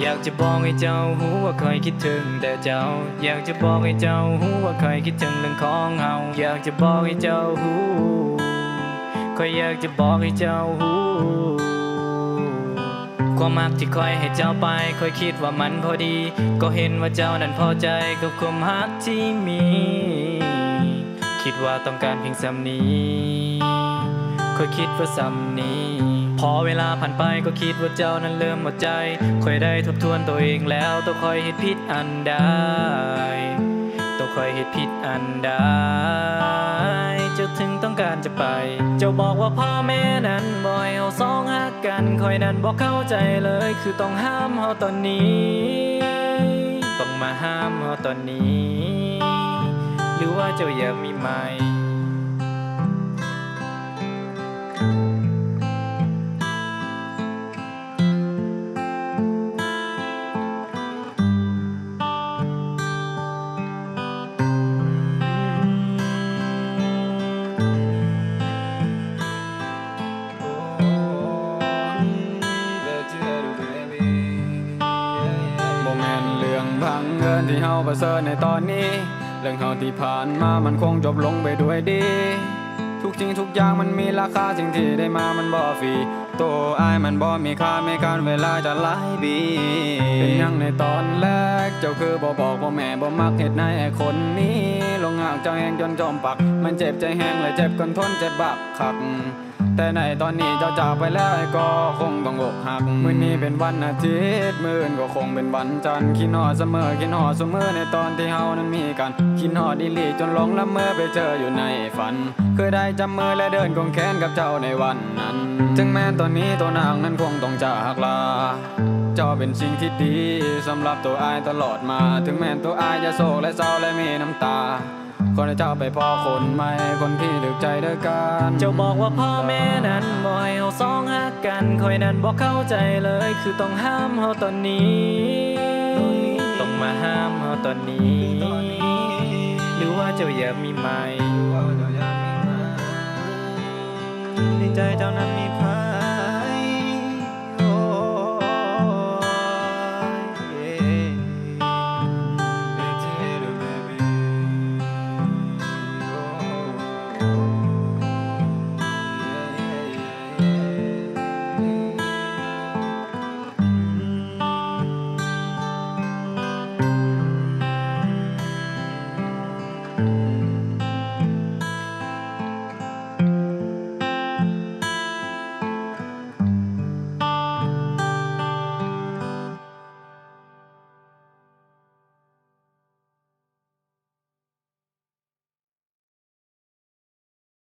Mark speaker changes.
Speaker 1: อยากจะบอกให้เจ้าหูว่าเคยคิดถึงแต่เจ้าอยากจะบอกให้เจ้าหูว่าเคยคิดถึงเรื่องของเฮาอยากจะบอกให้เจ้าหูคอยอยากจะบอกให้เจ้าหูความรักที่คอยให้เจ้าไปคอยคิดว่ามันพอดีก็เห็นว่าเจ้านั้นพอใจกับความรักที่มีคิดว่าต้องการเพียงซ้ำนี้คอยคิดว่าซ้ำนี้พอเวลาผ่านไปก็คิดว่าเจ้านั้นเริ่มหมดใจคอยได้ทบทวนตัวเองแล้วต้องคอยเห็นผิดอันใดต้องคอยเห็นผิดอันใดเจ้าถึงต้องการจะไปเจ้าบอกว่าพ่อแม่นั้นบ่ให้เฮาสองหักกันคอยนั้นบอกเข้าใจเลยคือต้องห้ามเฮาตอนนี้ต้องมาห้ามเฮาตอนนี้หรือว่าเจ้าอยากมีใหม่พังเงินที่เฮาประเสริฐในตอนนี้เรื่องเฮาที่ผ่านมามันคงจบลงไปด้วยดีทุกสิ่งทุกอย่างมันมีราคาสิ่งที่ได้มามันบ่ฟรีตัวอ้ายมันบ่มีค่าไม่การเวลาจะหลายปีเป็นยังในตอนแรกเจ้าคือบ่บอกพ่อแม่บ่มักเฮ็ดนายไอ้คนนี้ลงหากเจ้าแหงจนจอมปักมันเจ็บใจแห้งและเจ็บกันทนเจ็บบักคักแต่ในตอนนี้เจ้าจากไปแล้วไอ้ก็คงต้องอกหักมื้อนี้เป็นวันอาทิตย์มื้ออื่นก็คงเป็นวันจันทร์คิดฮอดเสมอคิดฮอดเสมอในตอนที่เฮานั้นมีกันคิดฮอดอีหลีจนหลงละเมอไปเจออยู่ในฝันเคยได้จับมือและเดินควงแขนกับเจ้าในวันนั้นถึงแม้ตอนนี้ตัวนางนั้นคงต้องจากลาเจ้าเป็นสิ่งที่ดีสำหรับตัวอ้ายตลอดมาถึงแม้ตัวอ้ายจะโศกและเศร้าและมีน้ำตาคนให้เจ้าไปพอคนใหม่คนที่ดึกใจเด้อกันเจ้าบอกว่าพ่อแม่นั้นบ่ให้เฮาสองหักกันคอยนั้นบอกเข้าใจเลยคือต้องห้ามเฮาตอนนี้ต้องมาห้ามเฮาตอนนี้หรือว่าเจ้าอยากมีใหม่ในใจเจ้านั้นมีภัยโอ้ย